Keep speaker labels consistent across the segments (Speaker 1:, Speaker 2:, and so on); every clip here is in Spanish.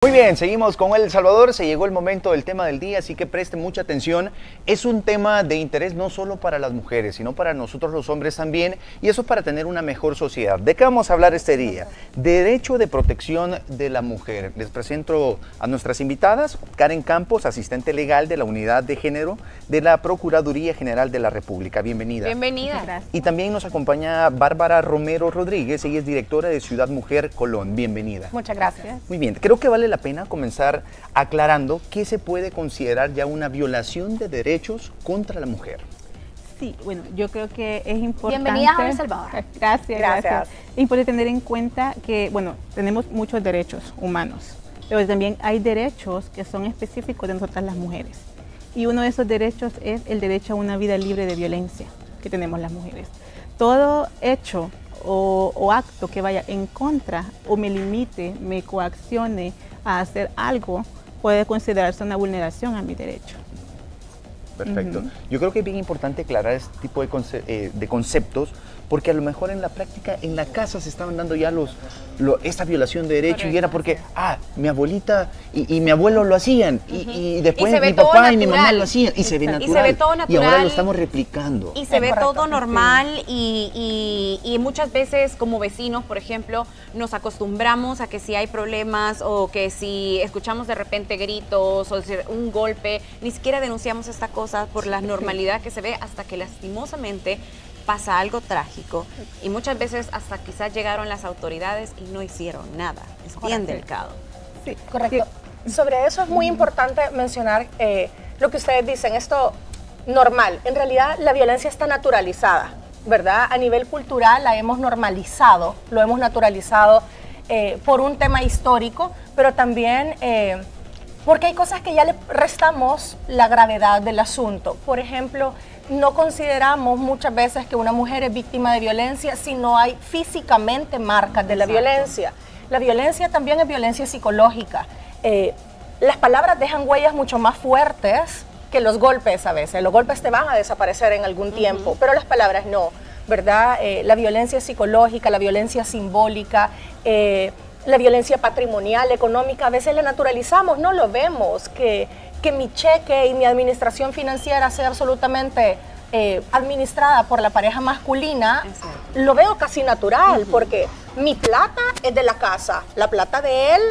Speaker 1: Muy bien, seguimos con El Salvador. Se llegó el momento del tema del día, así que presten mucha atención. Es un tema de interés no solo para las mujeres, sino para nosotros los hombres también, y eso para tener una mejor sociedad. ¿De qué vamos a hablar este día? Derecho de protección de la mujer. Les presento a nuestras invitadas: Karen Campos, asistente legal de la Unidad de Género de la Procuraduría General de la República. Bienvenida.
Speaker 2: Bienvenida. Gracias.
Speaker 1: Y también nos acompaña Bárbara Romero Rodríguez, ella es directora de Ciudad Mujer Colón. Bienvenida.
Speaker 2: Muchas gracias.
Speaker 1: Muy bien, creo que vale la pena comenzar aclarando qué se puede considerar ya una violación de derechos contra la mujer.
Speaker 3: Sí, bueno, yo creo que es importante...
Speaker 2: Bienvenida a El Salvador.
Speaker 3: Gracias. Es importante tener en cuenta que, bueno, tenemos muchos derechos humanos, pero también hay derechos que son específicos de nosotras las mujeres. Y uno de esos derechos es el derecho a una vida libre de violencia que tenemos las mujeres. Todo hecho o acto que vaya en contra o me limite, me coaccione a hacer algo, puede considerarse una vulneración a mi derecho.
Speaker 1: Perfecto. Yo creo que es bien importante aclarar este tipo de conceptos, porque a lo mejor en la práctica, en la casa se estaban dando ya esta violación de derechos. Correcto. Y era porque, mi abuelita y mi abuelo lo hacían, y después mi papá y mi mamá lo hacían, y se ve natural.
Speaker 2: Y se ve todo natural.
Speaker 1: Y ahora lo estamos replicando.
Speaker 2: Y se ve todo normal, y muchas veces como vecinos, por ejemplo, nos acostumbramos a que si hay problemas o que si escuchamos de repente gritos o un golpe, ni siquiera denunciamos esta cosa por la normalidad que se ve, hasta que lastimosamente pasa algo trágico, y muchas veces hasta quizás llegaron las autoridades y no hicieron nada. Es bien delicado.
Speaker 4: Sí, correcto. Sí. Sobre eso es muy importante mencionar lo que ustedes dicen, esto normal. En realidad la violencia está naturalizada, ¿verdad? A nivel cultural la hemos normalizado, lo hemos naturalizado por un tema histórico, pero también porque hay cosas que ya le restamos la gravedad del asunto. Por ejemplo, no consideramos muchas veces que una mujer es víctima de violencia si no hay físicamente marcas de la violencia. La violencia también es violencia psicológica. Las palabras dejan huellas mucho más fuertes que los golpes a veces. Los golpes te van a desaparecer en algún tiempo, pero las palabras no, ¿verdad? La violencia psicológica, la violencia simbólica, la violencia patrimonial, económica, a veces la naturalizamos, no lo vemos, que mi cheque y mi administración financiera sea absolutamente administrada por la pareja masculina, lo veo casi natural, porque mi plata es de la casa, la plata de él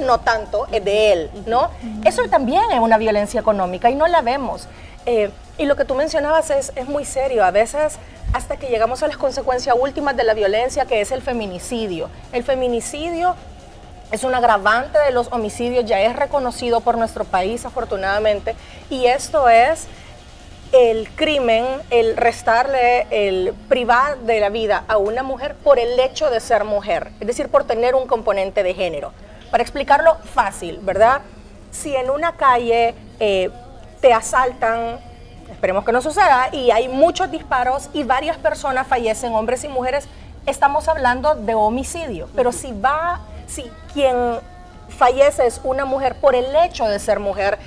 Speaker 4: no tanto, es de él, ¿no? Eso también es una violencia económica y no la vemos. Y lo que tú mencionabas es muy serio, a veces hasta que llegamos a las consecuencias últimas de la violencia, que es el feminicidio. El feminicidio es un agravante de los homicidios, ya es reconocido por nuestro país afortunadamente, y esto es el crimen, el restarle, el privar de la vida a una mujer por el hecho de ser mujer, es decir, por tener un componente de género. Para explicarlo fácil, ¿verdad? Si en una calle te asaltan, esperemos que no suceda, y hay muchos disparos y varias personas fallecen, hombres y mujeres, estamos hablando de homicidio, pero si quien fallece es una mujer por el hecho de ser mujer,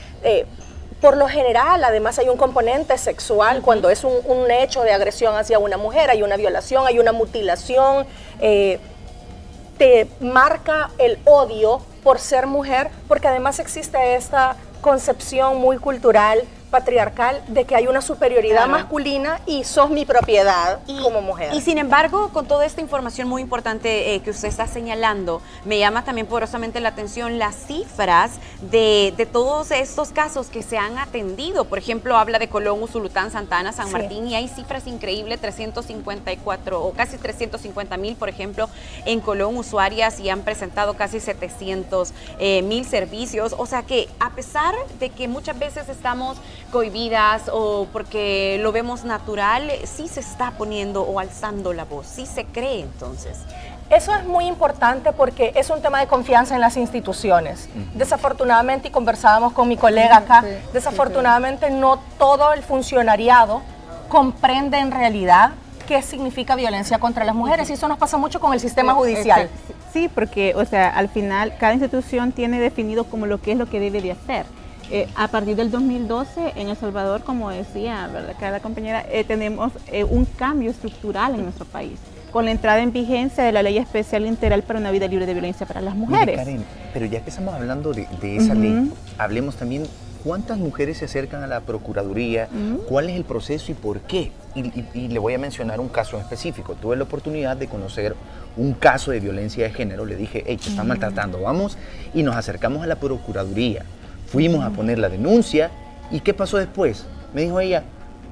Speaker 4: por lo general, además hay un componente sexual cuando es un hecho de agresión hacia una mujer, hay una violación, hay una mutilación, te marca el odio por ser mujer, porque además existe esta concepción muy cultural, patriarcal, de que hay una superioridad masculina y sos mi propiedad como mujer.
Speaker 2: Y sin embargo, con toda esta información muy importante que usted está señalando, me llama también poderosamente la atención las cifras de todos estos casos que se han atendido. Por ejemplo, habla de Colón, Usulután, Santa Ana, San Martín, y hay cifras increíbles, 354 o casi 350,000, por ejemplo, en Colón, usuarias, y han presentado casi 700,000 servicios. O sea que a pesar de que muchas veces estamos cohibidas o porque lo vemos natural, sí se está poniendo o alzando la voz, sí se cree entonces.
Speaker 4: Eso es muy importante porque es un tema de confianza en las instituciones. Desafortunadamente, y conversábamos con mi colega acá, desafortunadamente no todo el funcionariado comprende en realidad qué significa violencia contra las mujeres, y eso nos pasa mucho con el sistema judicial.
Speaker 3: Sí, porque, o sea, al final cada institución tiene definido como lo que es lo que debe de hacer. A partir del 2012 en El Salvador, como decía, ¿verdad?, cada compañera, tenemos un cambio estructural en nuestro país, con la entrada en vigencia de la Ley Especial Integral para una Vida Libre de Violencia para las Mujeres.
Speaker 1: Mire, Karen, Pero ya que estamos hablando de esa ley, hablemos también cuántas mujeres se acercan a la Procuraduría, cuál es el proceso y por qué. Y le voy a mencionar un caso en específico. Tuve la oportunidad de conocer un caso de violencia de género. Le dije, hey, te están maltratando, vamos. Y nos acercamos a la Procuraduría. Fuimos a poner la denuncia. ¿Y qué pasó después? Me dijo ella,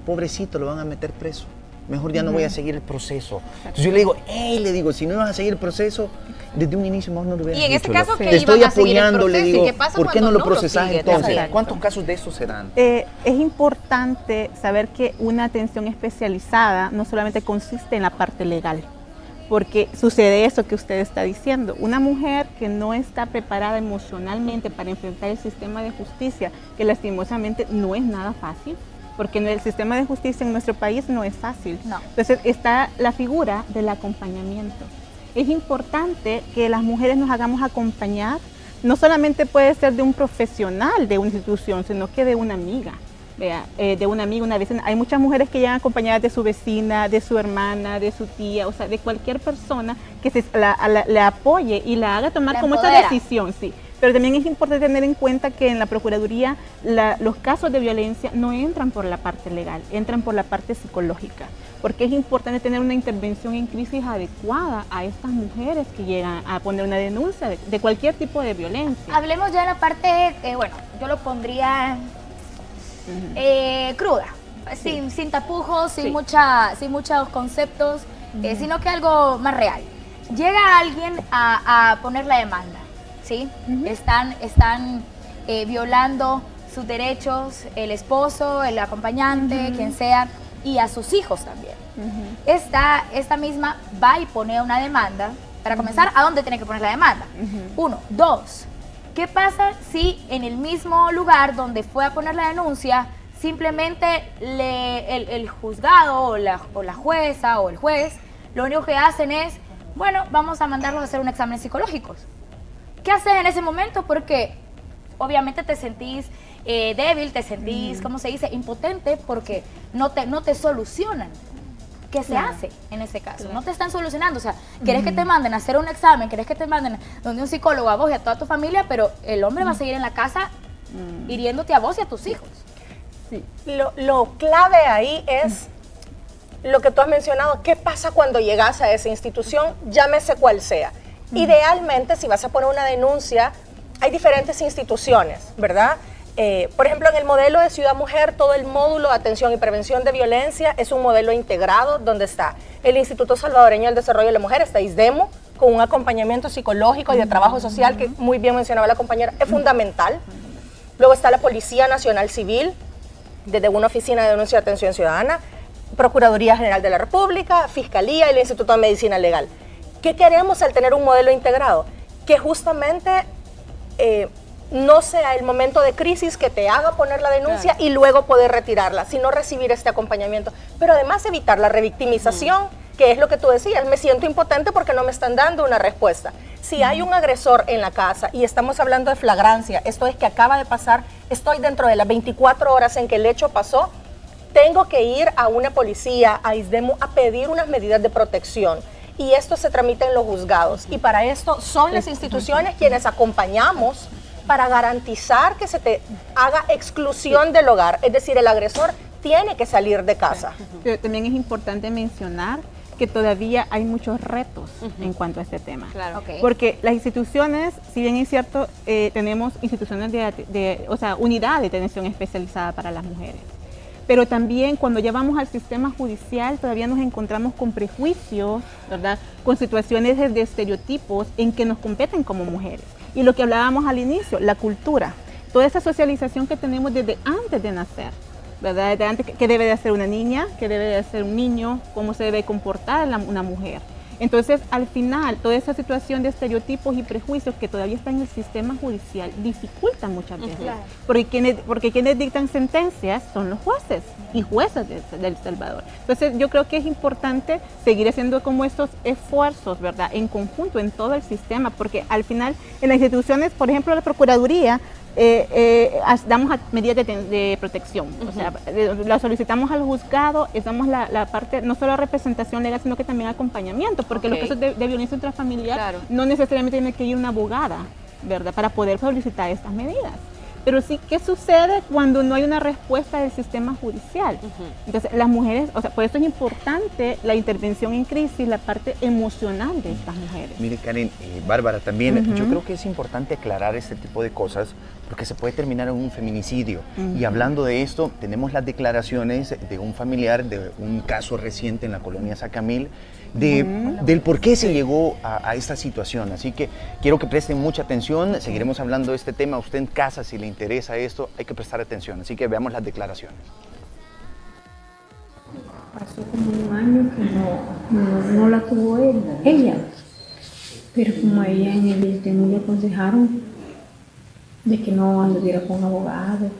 Speaker 1: pobrecito, lo van a meter preso. Mejor ya no voy a seguir el proceso. Entonces yo le digo, hey, si no vas a seguir el proceso, desde un inicio mejor no lo hubieras
Speaker 2: Y en
Speaker 1: hecho.
Speaker 2: este caso,
Speaker 1: Te estoy apoyando, le digo,
Speaker 2: ¿qué pasa
Speaker 1: ¿por qué no
Speaker 2: cuando
Speaker 1: lo
Speaker 2: no lo
Speaker 1: procesás
Speaker 2: sigue?
Speaker 1: entonces?
Speaker 3: Exacto.
Speaker 1: ¿Cuántos casos de esos se dan?
Speaker 3: Es importante saber que una atención especializada no solamente consiste en la parte legal, porque sucede eso que usted está diciendo. Una mujer que no está preparada emocionalmente para enfrentar el sistema de justicia, que lastimosamente no es nada fácil, porque el sistema de justicia en nuestro país no es fácil.
Speaker 5: No.
Speaker 3: Entonces está la figura del acompañamiento. Es importante que las mujeres nos hagamos acompañar, no solamente puede ser de un profesional de una institución, sino que de una amiga. Vea, de una amiga, una vecina. Hay muchas mujeres que llegan acompañadas de su vecina, de su hermana, de su tía, o sea, de cualquier persona que la apoye y la haga tomar
Speaker 5: La
Speaker 3: como esta
Speaker 5: empodera.
Speaker 3: decisión, sí. Pero también es importante tener en cuenta que en la Procuraduría los casos de violencia no entran por la parte legal, entran por la parte psicológica, porque es importante tener una intervención en crisis adecuada a estas mujeres que llegan a poner una denuncia de cualquier tipo de violencia.
Speaker 5: Hablemos ya de la parte, bueno, yo lo pondría cruda, sin tapujos, sin muchos conceptos, sino que algo más real. Llega alguien a poner la demanda, ¿sí? Están violando sus derechos, el esposo, el acompañante, quien sea, y a sus hijos también. Esta misma va y pone una demanda. Para comenzar, ¿a dónde tiene que poner la demanda? Uno. Dos, ¿qué pasa si en el mismo lugar donde fue a poner la denuncia, simplemente el juzgado o la jueza o el juez, lo único que hacen es, bueno, vamos a mandarlos a hacer un examen psicológico? ¿Qué haces en ese momento? Porque obviamente te sentís débil, te sentís, ¿cómo se dice?, impotente, porque no te solucionan. ¿Qué se hace en ese caso? No te están solucionando. O sea, querés que te manden a hacer un examen, querés que te manden donde un psicólogo, a vos y a toda tu familia, pero el hombre va a seguir en la casa hiriéndote a vos y a tus hijos.
Speaker 3: Sí.
Speaker 4: Lo clave ahí es lo que tú has mencionado. ¿Qué pasa cuando llegas a esa institución? Llámese cual sea. Idealmente, si vas a poner una denuncia, hay diferentes instituciones, ¿verdad? Por ejemplo, en el modelo de Ciudad Mujer, todo el módulo de atención y prevención de violencia es un modelo integrado donde está el Instituto Salvadoreño del Desarrollo de la Mujer, está ISDEMO, con un acompañamiento psicológico y de trabajo social que muy bien mencionaba la compañera, es fundamental. Luego está la Policía Nacional Civil, desde una oficina de denuncia y atención ciudadana, Procuraduría General de la República, Fiscalía y el Instituto de Medicina Legal. ¿Qué queremos al tener un modelo integrado? Que justamente no sea el momento de crisis que te haga poner la denuncia y luego poder retirarla, sino recibir este acompañamiento. Pero además evitar la revictimización, que es lo que tú decías, me siento impotente porque no me están dando una respuesta. Si hay un agresor en la casa y estamos hablando de flagrancia, esto es que acaba de pasar, estoy dentro de las 24 horas en que el hecho pasó, tengo que ir a una policía, a ISDEMO, a pedir unas medidas de protección. Y esto se tramita en los juzgados. Y para esto son las instituciones quienes acompañamos para garantizar que se te haga exclusión del hogar. Es decir, el agresor tiene que salir de casa.
Speaker 3: Pero también es importante mencionar que todavía hay muchos retos en cuanto a este tema.
Speaker 2: Claro.
Speaker 5: Ok.
Speaker 3: Porque las instituciones, si bien es cierto, tenemos instituciones o sea, unidad de atención especializada para las mujeres. Pero también cuando ya vamos al sistema judicial todavía nos encontramos con prejuicios, ¿verdad? Con situaciones de estereotipos en que nos competen como mujeres. Y lo que hablábamos al inicio, la cultura, toda esa socialización que tenemos desde antes de nacer, ¿verdad? Desde antes, ¿qué debe de hacer una niña? ¿Qué debe de hacer un niño? ¿Cómo se debe comportar una mujer? Entonces, al final, toda esa situación de estereotipos y prejuicios que todavía está en el sistema judicial dificulta muchas veces.
Speaker 5: Claro.
Speaker 3: Porque quienes dictan sentencias son los jueces y juezas de El Salvador. Entonces, yo creo que es importante seguir haciendo como estos esfuerzos, ¿verdad? En conjunto, en todo el sistema, porque al final, en las instituciones, por ejemplo, la Procuraduría, damos medidas de protección, o sea, la solicitamos al juzgado, damos la parte, no solo representación legal, sino que también acompañamiento, porque los casos de violencia intrafamiliar no necesariamente tiene que ir una abogada, ¿verdad? Para poder solicitar estas medidas. Pero sí, ¿qué sucede cuando no hay una respuesta del sistema judicial? Entonces, las mujeres, o sea, por eso es importante la intervención en crisis, la parte emocional de estas mujeres.
Speaker 1: Mire, Karen, Bárbara, también yo creo que es importante aclarar este tipo de cosas porque se puede terminar en un feminicidio. Y hablando de esto, tenemos las declaraciones de un familiar de un caso reciente en la colonia Sacamil, del por qué se llegó a esta situación. Así que quiero que presten mucha atención, seguiremos hablando de este tema. Usted en casa, si le interesa esto, hay que prestar atención. Así que veamos las declaraciones.
Speaker 6: Pasó como un año que no la tuvo ella, pero como a ella en el ISTEMU le aconsejaron de que no anduviera con abogados,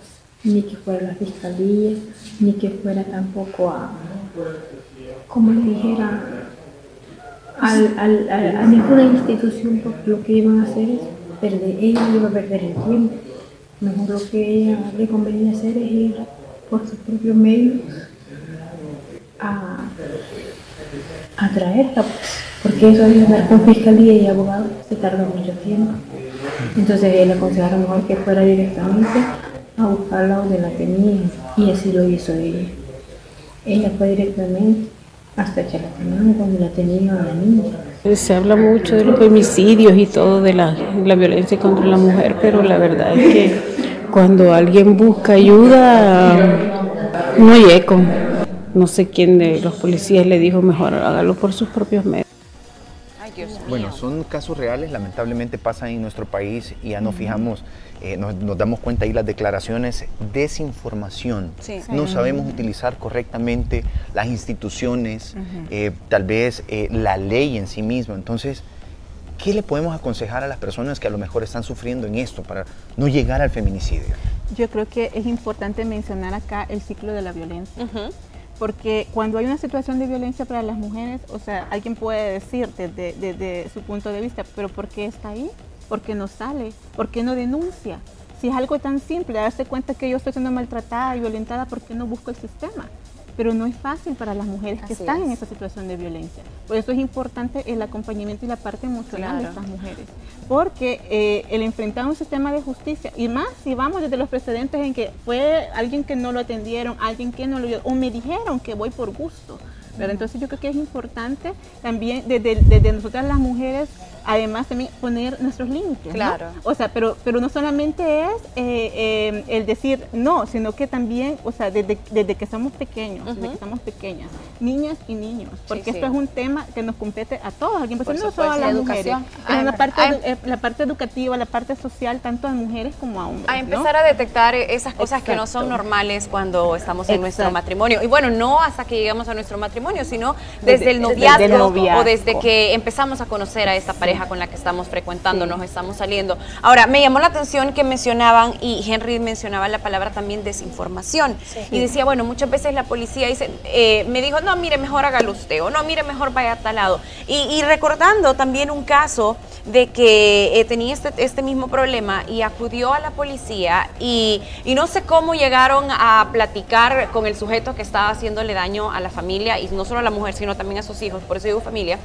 Speaker 6: ni que fuera a la fiscalía, ni que fuera tampoco a, como le dijera, a ninguna institución, porque lo que iban a hacer es ella iba a perder el tiempo. Mejor lo que ella le convenía hacer es ir por sus propios medios a traerla, porque eso de andar con fiscalía y abogados se tarda mucho tiempo. Entonces él aconsejaron mejor que fuera directamente a buscarla donde la tenía, y así lo hizo ella. Ella fue directamente hasta Chalatenango, donde la tenía a la niña.
Speaker 7: Se habla mucho de los femicidios y todo, de la violencia contra la mujer, pero la verdad es que cuando alguien busca ayuda, no hay eco. No sé quién de los policías le dijo mejor hágalo por sus propios medios.
Speaker 2: Ay, Dios mío.
Speaker 1: Bueno, son casos reales, lamentablemente pasan en nuestro país y ya nos fijamos, nos damos cuenta ahí las declaraciones, desinformación.
Speaker 2: Sí.
Speaker 1: No sabemos utilizar correctamente las instituciones, tal vez la ley en sí misma. Entonces, ¿qué le podemos aconsejar a las personas que a lo mejor están sufriendo en esto para no llegar al feminicidio?
Speaker 3: Yo creo que es importante mencionar acá el ciclo de la violencia. Porque cuando hay una situación de violencia para las mujeres, o sea, alguien puede decir desde su punto de vista, pero ¿por qué está ahí? ¿Por qué no sale? ¿Por qué no denuncia? Si es algo tan simple, darse cuenta que yo estoy siendo maltratada y violentada, ¿por qué no busco el sistema? Pero no es fácil para las mujeres que están en esa situación de violencia. Por eso es importante el acompañamiento y la parte emocional de estas mujeres. Porque el enfrentar un sistema de justicia, y más si vamos desde los precedentes en que fue alguien que no lo atendieron, alguien que no lo vio, o me dijeron que voy por gusto, ¿verdad? Entonces yo creo que es importante también desde nosotras las mujeres, además también poner nuestros límites,
Speaker 2: Claro.
Speaker 3: ¿no? O sea, pero no solamente es el decir no, sino que también, o sea, desde que somos pequeños, desde que somos pequeñas, niñas y niños, porque esto es un tema que nos compete a todos, alguien puede decir, no solo a las mujeres, es la parte educativa, la parte social, tanto a mujeres como a hombres.
Speaker 2: A empezar a detectar esas cosas que no son normales cuando estamos en nuestro matrimonio. Y bueno, no hasta que llegamos a nuestro matrimonio, sino desde el noviazgo, o desde que empezamos a conocer a esta pareja con la que estamos frecuentando, nos estamos saliendo. Ahora, me llamó la atención que mencionaban, y Henry mencionaba la palabra también desinformación. Y decía, bueno, muchas veces la policía dice, me dijo, no, mire, mejor hágalo usted, o no, mire, mejor vaya a tal lado. Y recordando también un caso de que tenía este mismo problema y acudió a la policía y no sé cómo llegaron a platicar con el sujeto que estaba haciéndole daño a la familia, y no solo a la mujer, sino también a sus hijos, por eso digo familia.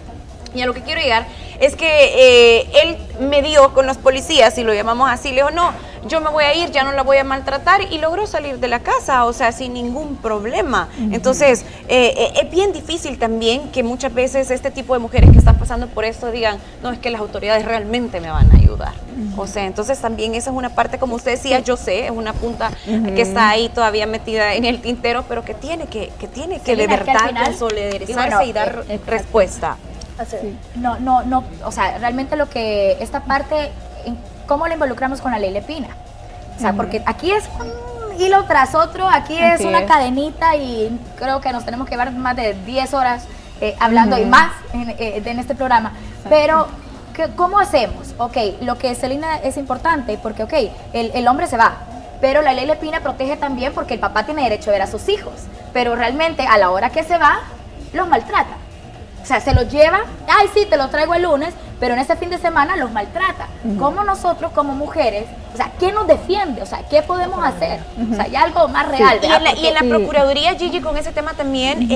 Speaker 2: Y a lo que quiero llegar es que él medió con los policías, y lo llamamos así, le dijo, no, yo me voy a ir, ya no la voy a maltratar, y logró salir de la casa, o sea, sin ningún problema. Entonces, es bien difícil también que muchas veces este tipo de mujeres que están pasando por esto digan, no, es que las autoridades realmente me van a ayudar. O sea, entonces también esa es una parte, como usted decía, yo sé, es una punta que está ahí todavía metida en el tintero, pero que tiene que de verdad consolidarse y dar respuesta.
Speaker 5: Sí. No, o sea, realmente lo que esta parte, ¿cómo la involucramos con la ley Lepina? O sea, porque aquí es un hilo tras otro, aquí es una cadenita, y creo que nos tenemos que llevar más de 10 horas hablando y más en este programa. Pero, ¿cómo hacemos? Ok, lo que Celina es importante, porque ok, el hombre se va, pero la ley Lepina protege también porque el papá tiene derecho a ver a sus hijos, pero realmente a la hora que se va, los maltrata. O sea, se los lleva, ay sí, te lo traigo el lunes, pero en ese fin de semana los maltrata. ¿Cómo nosotros como mujeres, o sea, qué nos defiende? O sea, ¿qué podemos hacer? O sea, ya algo más real.
Speaker 2: Y en la Procuraduría, Gigi, con ese tema también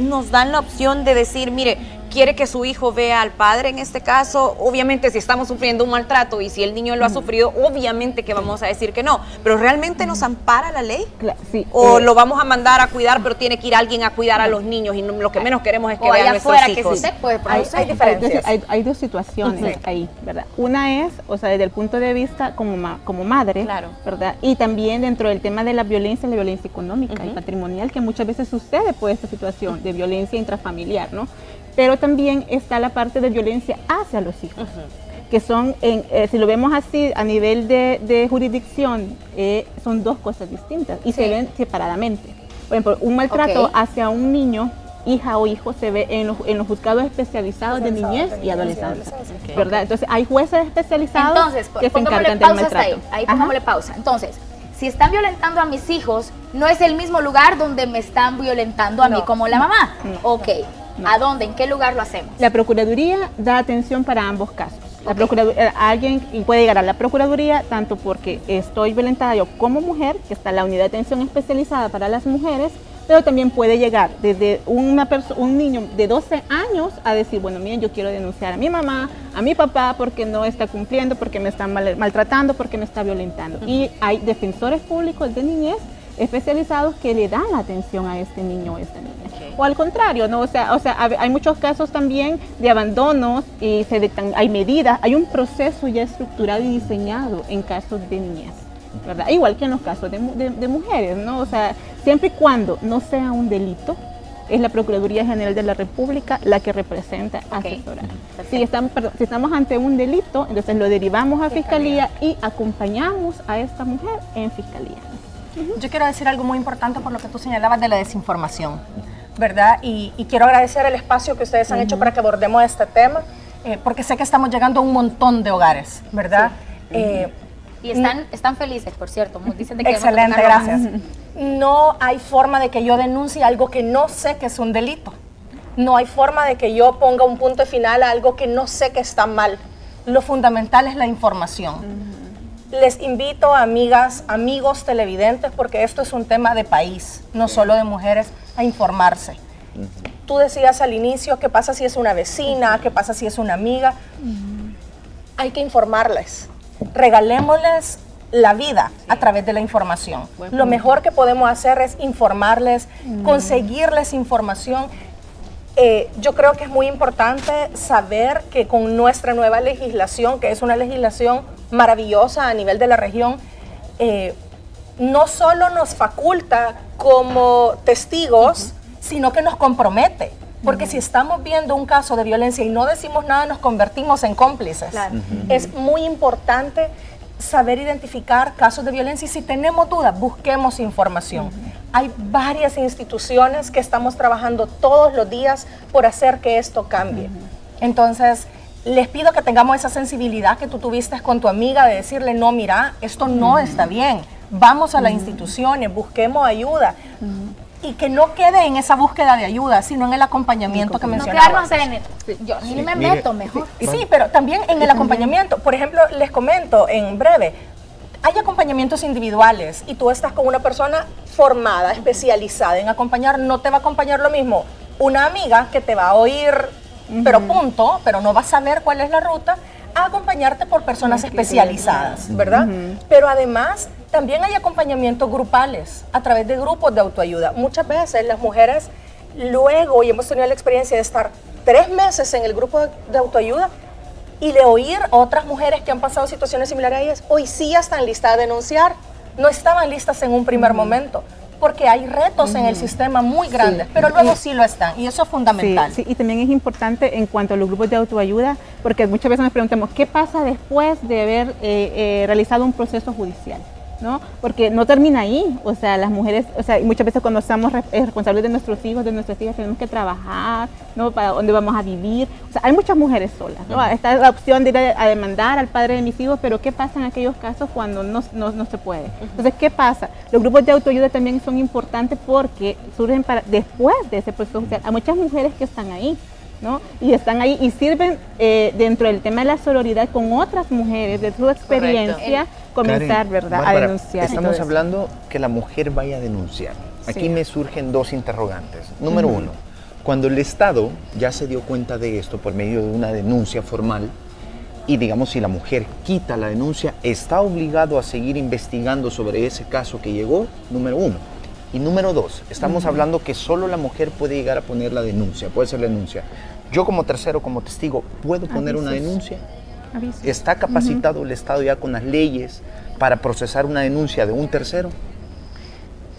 Speaker 2: nos dan la opción de decir, mire, quiere que su hijo vea al padre en este caso. Obviamente si estamos sufriendo un maltrato y si el niño lo ha sufrido, obviamente que vamos a decir que no, pero ¿realmente nos ampara la ley?
Speaker 3: Sí,
Speaker 2: ¿O lo vamos a mandar a cuidar, pero tiene que ir alguien a cuidar a los niños y lo que menos queremos es que vean a nuestros hijos?
Speaker 5: Que sí se puede producir.
Speaker 4: Hay diferencias.
Speaker 3: Hay dos situaciones ahí, ¿verdad? Una es, o sea, desde el punto de vista como madre,
Speaker 2: Claro.
Speaker 3: ¿verdad? Y también dentro del tema de la violencia económica y patrimonial, que muchas veces sucede por esta situación de violencia intrafamiliar, ¿no? Pero también está la parte de violencia hacia los hijos, que son, si lo vemos así, a nivel de jurisdicción, son dos cosas distintas y se ven separadamente. Por ejemplo, un maltrato hacia un niño, hija o hijo, se ve en los juzgados especializados de niñez y adolescencia, ¿verdad? Entonces, hay jueces especializados que se encargan del maltrato.
Speaker 5: Ahí pongámosle pausa. Entonces, si están violentando a mis hijos, no es el mismo lugar donde me están violentando a mí como la mamá. Ok. ¿A dónde? ¿En qué lugar lo hacemos?
Speaker 3: La Procuraduría da atención para ambos casos. La Procuraduría, alguien puede llegar a la Procuraduría tanto porque estoy violentada yo como mujer, que está la unidad de atención especializada para las mujeres, pero también puede llegar desde un niño de 12 años a decir, bueno, miren, yo quiero denunciar a mi mamá, a mi papá, porque no está cumpliendo, porque me están maltratando, porque me está violentando. Y hay defensores públicos de niñez especializados que le dan la atención a este niño o esta niña. O al contrario, ¿no? O sea, hay muchos casos también de abandonos y hay medidas, hay un proceso ya estructurado y diseñado en casos de niñez, ¿verdad? Igual que en los casos de mujeres, ¿no? O sea, siempre y cuando no sea un delito, es la Procuraduría General de la República la que representa asesorar. Si estamos ante un delito, entonces lo derivamos a Fiscalía y acompañamos a esta mujer en Fiscalía.
Speaker 4: Yo quiero decir algo muy importante por lo que tú señalabas de la desinformación, ¿verdad? Y quiero agradecer el espacio que ustedes han hecho para que abordemos este tema, porque sé que estamos llegando a un montón de hogares, ¿verdad?
Speaker 5: Y están felices, por cierto. Dicen de que
Speaker 4: excelente, gracias. No hay forma de que yo denuncie algo que no sé que es un delito. No hay forma de que yo ponga un punto final a algo que no sé que está mal. Lo fundamental es la información. Les invito, amigas, amigos televidentes, porque esto es un tema de país, no solo de mujeres, a informarse. Tú decías al inicio, ¿qué pasa si es una vecina? ¿Qué pasa si es una amiga? Hay que informarles. Regalémosles la vida a través de la información. Lo mejor que podemos hacer es informarles, conseguirles información. Yo creo que es muy importante saber que con nuestra nueva legislación, que es una legislación maravillosa a nivel de la región, no solo nos faculta como testigos, sino que nos compromete. Porque si estamos viendo un caso de violencia y no decimos nada, nos convertimos en cómplices. Claro. Es muy importante saber identificar casos de violencia y si tenemos dudas, busquemos información. Hay varias instituciones que estamos trabajando todos los días por hacer que esto cambie. Entonces, les pido que tengamos esa sensibilidad que tú tuviste con tu amiga de decirle, no, mira, esto no está bien, vamos a las instituciones, busquemos ayuda. Y que no quede en esa búsqueda de ayuda, sino en el acompañamiento que mencionabas.
Speaker 5: No quedarnos yo ni me meto mejor.
Speaker 4: Sí, pero también en el acompañamiento. Por ejemplo, les comento en breve, hay acompañamientos individuales y tú estás con una persona formada, especializada en acompañar, no te va a acompañar lo mismo una amiga que te va a oír, pero punto, pero no va a saber cuál es la ruta, a acompañarte por personas especializadas, ¿verdad? Pero además también hay acompañamientos grupales a través de grupos de autoayuda. Muchas veces las mujeres luego, y hemos tenido la experiencia de estar 3 meses en el grupo de autoayuda y de oír a otras mujeres que han pasado situaciones similares a ellas, hoy sí ya están listas a denunciar, no estaban listas en un primer momento, porque hay retos en el sistema muy grandes, pero luego sí lo están, y eso es fundamental.
Speaker 3: Sí, y también es importante en cuanto a los grupos de autoayuda, porque muchas veces nos preguntamos, ¿qué pasa después de haber realizado un proceso judicial? ¿No? Porque no termina ahí, o sea, las mujeres, o sea, muchas veces cuando somos responsables de nuestros hijos, de nuestras hijas, tenemos que trabajar, ¿no? Para dónde vamos a vivir, o sea, hay muchas mujeres solas, ¿no? Está la opción de ir a demandar al padre de mis hijos, pero ¿qué pasa en aquellos casos cuando no se puede? Entonces, ¿qué pasa? Los grupos de autoayuda también son importantes porque surgen después de ese proceso judicial. Hay muchas mujeres que están ahí, ¿no? Y están ahí y sirven dentro del tema de la sororidad con otras mujeres, de su experiencia, comenzar, Karen, ¿verdad?, Bárbara, a denunciar.
Speaker 1: Estamos hablando que la mujer vaya a denunciar. Aquí me surgen 2 interrogantes. Número 1, Cuando el Estado ya se dio cuenta de esto por medio de una denuncia formal, y digamos si la mujer quita la denuncia, está obligado a seguir investigando sobre ese caso que llegó, número 1. Y número 2, estamos hablando que solo la mujer puede llegar a poner la denuncia, puede ser la denuncia. Yo como tercero, como testigo, ¿puedo poner una denuncia? ¿Está capacitado el Estado ya con las leyes para procesar una denuncia de un tercero?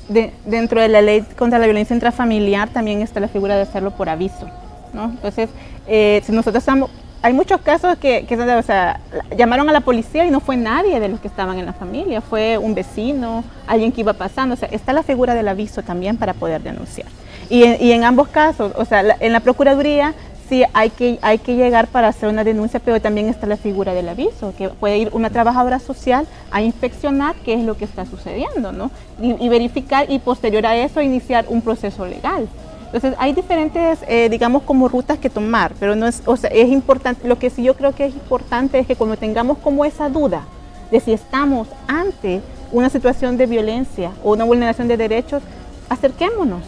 Speaker 3: Dentro de la ley contra la violencia intrafamiliar también está la figura de hacerlo por aviso, ¿no? Entonces, si nosotros estamos... Hay muchos casos que o sea, llamaron a la policía y no fue nadie de los que estaban en la familia, fue un vecino, alguien que iba pasando. O sea, está la figura del aviso también para poder denunciar. Y en ambos casos, o sea, en la Procuraduría sí hay que llegar para hacer una denuncia, pero también está la figura del aviso, que puede ir una trabajadora social a inspeccionar qué es lo que está sucediendo, ¿no? Y verificar, y posterior a eso iniciar un proceso legal. Entonces hay diferentes, digamos, como rutas que tomar, pero no es, o sea, es importante, lo que sí yo creo que es importante es que cuando tengamos como esa duda de si estamos ante una situación de violencia o una vulneración de derechos, acerquémonos,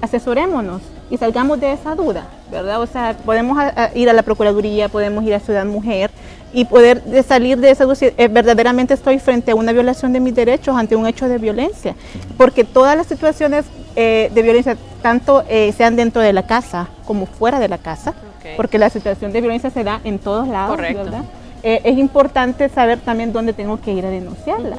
Speaker 3: asesorémonos y salgamos de esa duda, ¿verdad? O sea, podemos ir a la Procuraduría, podemos ir a Ciudad Mujer y poder salir de esa duda si verdaderamente estoy frente a una violación de mis derechos ante un hecho de violencia, porque todas las situaciones de violencia, tanto sean dentro de la casa como fuera de la casa, porque la situación de violencia se da en todos lados, ¿verdad? Es importante saber también dónde tengo que ir a denunciarla.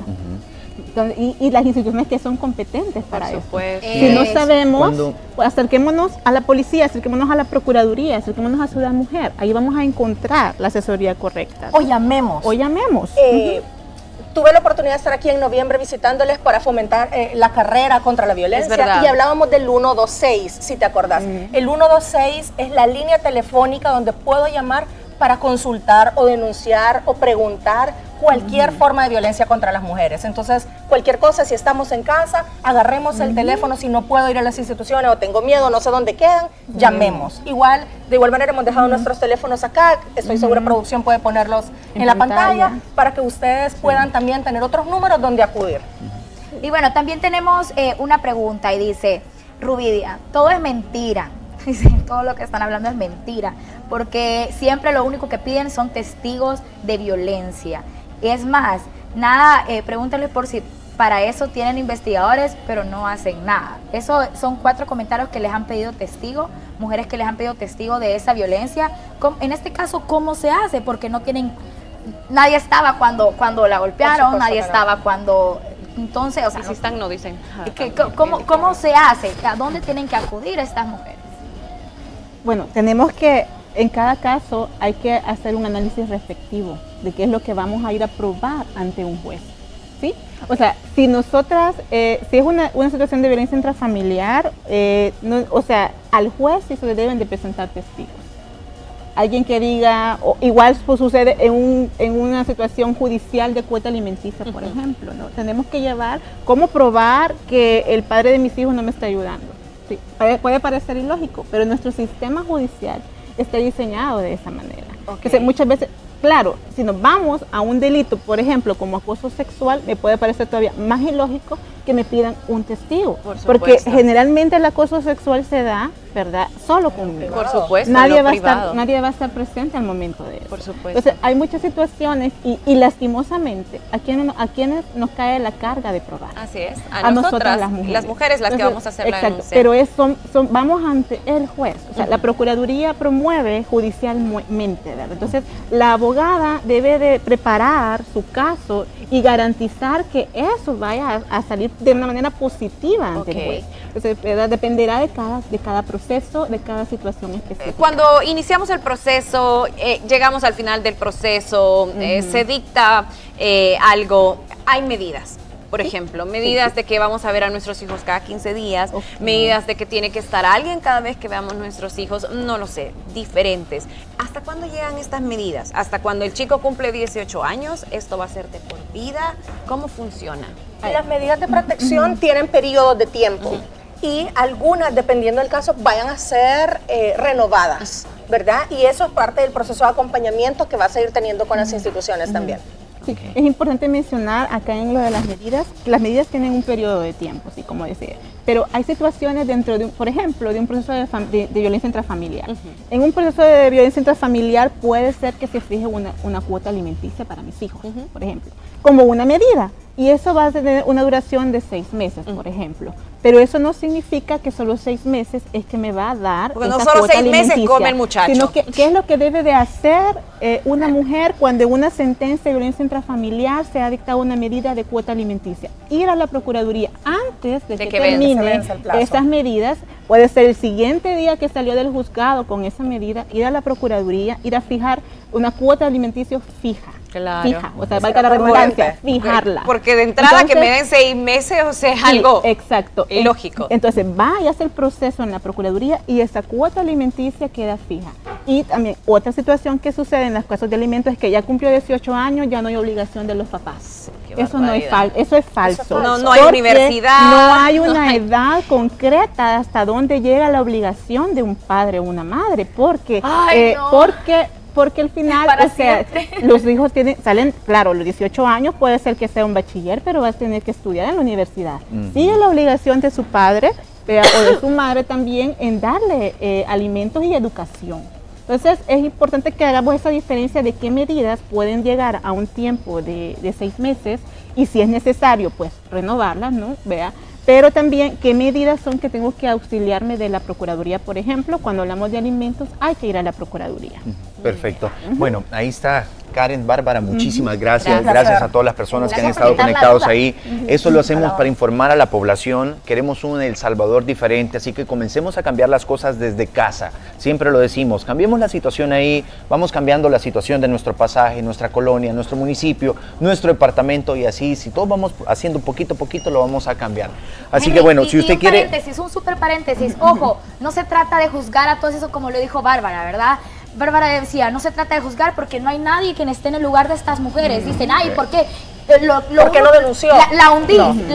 Speaker 3: Y las instituciones que son competentes para eso. Si no sabemos, pues acerquémonos a la policía, acerquémonos a la Procuraduría, acerquémonos a Ciudad Mujer. Ahí vamos a encontrar la asesoría correcta.
Speaker 4: O llamemos.
Speaker 3: O llamemos.
Speaker 4: Tuve la oportunidad de estar aquí en noviembre visitándoles para fomentar la carrera contra la violencia y hablábamos del 126, si te acordás. El 126 es la línea telefónica donde puedo llamar para consultar o denunciar o preguntar cualquier forma de violencia contra las mujeres. Entonces, cualquier cosa, si estamos en casa, agarremos el teléfono, si no puedo ir a las instituciones o tengo miedo, no sé dónde quedan, llamemos. De igual manera hemos dejado nuestros teléfonos acá, estoy segura producción puede ponerlos en la pantalla para que ustedes puedan también tener otros números donde acudir.
Speaker 5: Y bueno, también tenemos una pregunta y dice, Rubidia, todo es mentira. Dice, todo lo que están hablando es mentira, porque siempre lo único que piden son testigos de violencia. Es más, nada, pregúntale por si para eso tienen investigadores, pero no hacen nada. Eso son 4 comentarios que les han pedido testigo, mujeres que les han pedido testigo de esa violencia. En este caso, ¿cómo se hace? Porque no tienen, nadie estaba cuando la golpearon, nadie estaba cuando... Entonces, o sea,
Speaker 2: si están, no dicen.
Speaker 5: ¿Cómo se hace? ¿A dónde tienen que acudir estas mujeres?
Speaker 3: Bueno, tenemos que, en cada caso, hay que hacer un análisis respectivo de qué es lo que vamos a ir a probar ante un juez, ¿sí? O sea, si nosotras, si es una situación de violencia intrafamiliar, o sea, al juez sí se le deben de presentar testigos. Alguien que diga, o igual pues, sucede en una situación judicial de cuota alimenticia, por ejemplo, ¿no? Tenemos que llevar, ¿cómo probar que el padre de mis hijos no me está ayudando? Sí, puede parecer ilógico, pero nuestro sistema judicial está diseñado de esa manera. Entonces, muchas veces, claro, si nos vamos a un delito, por ejemplo, como acoso sexual, me puede parecer todavía más ilógico que me pidan un testigo. Porque generalmente el acoso sexual se da, ¿verdad?, solo conmigo.
Speaker 2: Por supuesto,
Speaker 3: nadie va a estar presente al momento de eso.
Speaker 2: Por supuesto.
Speaker 3: Entonces, hay muchas situaciones y lastimosamente, ¿a quienes nos cae la carga de probar?
Speaker 2: Así es, a nosotras, las mujeres las que vamos a hacer la denuncia.
Speaker 3: Pero vamos ante el juez, o sea, la Procuraduría promueve judicialmente, ¿verdad? Entonces, la abogada debe de preparar su caso y garantizar que eso vaya a salir de una manera positiva ante el juez. Entonces, ¿verdad?, dependerá de cada proceso, de cada situación específica.
Speaker 2: Cuando iniciamos el proceso, llegamos al final del proceso, se dicta algo, hay medidas. Por ejemplo, medidas de que vamos a ver a nuestros hijos cada 15 días, medidas de que tiene que estar alguien cada vez que veamos nuestros hijos, no lo sé, diferentes. ¿Hasta cuándo llegan estas medidas? ¿Hasta cuando el chico cumple 18 años? ¿Esto va a ser de por vida? ¿Cómo funciona?
Speaker 4: Las medidas de protección tienen periodos de tiempo y algunas, dependiendo del caso, vayan a ser renovadas, ¿verdad? Y eso es parte del proceso de acompañamiento que va a seguir teniendo con las instituciones también.
Speaker 3: Sí, es importante mencionar acá en lo de las medidas tienen un periodo de tiempo, sí, como decía, pero hay situaciones dentro de, por ejemplo, de un proceso de violencia intrafamiliar. En un proceso de violencia intrafamiliar puede ser que se fije una cuota alimenticia para mis hijos, por ejemplo, como una medida, y eso va a tener una duración de 6 meses, por ejemplo. Pero eso no significa que solo 6 meses es que me va a dar.
Speaker 2: Porque no solo 6 meses come el muchacho.
Speaker 3: Sino que, ¿qué es lo que debe de hacer una mujer cuando en una sentencia de violencia intrafamiliar se ha dictado una medida de cuota alimenticia? Ir a la Procuraduría antes de que termine esas medidas. Puede ser el siguiente día que salió del juzgado con esa medida, ir a la Procuraduría, ir a fijar una cuota alimenticia fija.
Speaker 2: Claro.
Speaker 3: Fija, o sea, valga la redundancia, fijarla.
Speaker 2: Porque de entrada entonces, que me den 6 meses, o sea, es algo
Speaker 3: exacto,
Speaker 2: ilógico.
Speaker 3: Entonces va y hace el proceso en la Procuraduría y esa cuota alimenticia queda fija. Y también otra situación que sucede en los casos de alimentos es que ya cumplió 18 años, ya no hay obligación de los papás. Eso no es eso es falso.
Speaker 2: No hay universidad.
Speaker 3: No hay una edad concreta hasta dónde llega la obligación de un padre o una madre, porque porque al final, o sea, los hijos salen, claro, los 18 años puede ser que sea un bachiller, pero va a tener que estudiar en la universidad. Sigue la obligación de su padre o de su madre también en darle alimentos y educación. Entonces es importante que hagamos esa diferencia de qué medidas pueden llegar a un tiempo de 6 meses y si es necesario, pues renovarlas, ¿no? Pero también qué medidas son que tengo que auxiliarme de la Procuraduría, por ejemplo, cuando hablamos de alimentos hay que ir a la Procuraduría.
Speaker 1: Perfecto. Bueno, ahí está Karen, Bárbara, muchísimas gracias. Gracias a todas las personas que han estado conectados ahí. Eso lo hacemos para informar a la población. Queremos un El Salvador diferente, así que comencemos a cambiar las cosas desde casa. Siempre lo decimos, cambiemos la situación ahí, vamos cambiando la situación de nuestro pasaje, nuestra colonia, nuestro municipio, nuestro departamento y así, si todos vamos haciendo poquito a poquito, lo vamos a cambiar. Así
Speaker 5: Henry,
Speaker 1: que bueno, si usted quiere...
Speaker 5: Paréntesis, un súper paréntesis, ojo, no se trata de juzgar a todos eso como lo dijo Bárbara, ¿verdad? Bárbara decía, no se trata de juzgar porque no hay nadie quien esté en el lugar de estas mujeres. Dicen, ay, ¿por qué?
Speaker 4: ¿Por qué no denunció?
Speaker 5: La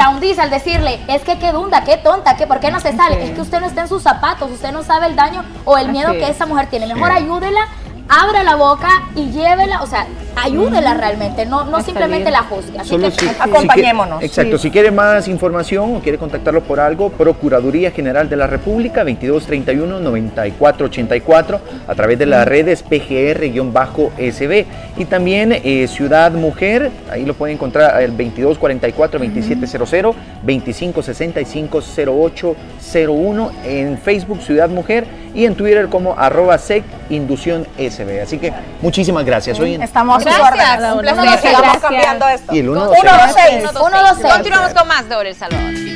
Speaker 5: hundís al decirle, es que qué dunda, qué tonta, que por qué no se sale. Es que usted no está en sus zapatos, usted no sabe el daño o el miedo que esa mujer tiene. Mejor ayúdela, abra la boca y llévela, o sea, ayúdela realmente, no simplemente la juzgue. Así que
Speaker 4: acompañémonos.
Speaker 1: Exacto, si quiere más información o quiere contactarlo por algo, Procuraduría General de la República, 2231-9484, a través de las redes PGR-SB. Y también Ciudad Mujer, ahí lo pueden encontrar al 2244-2700, 2565-0801, en Facebook Ciudad Mujer y en Twitter como @SecInducciónSB. Así que muchísimas gracias. Hoy
Speaker 4: estamos
Speaker 2: gracias.
Speaker 4: un placer. Sigamos cambiando esto.
Speaker 1: Y el 126.
Speaker 5: 126.
Speaker 2: Continuamos con más de Hora El Salvador.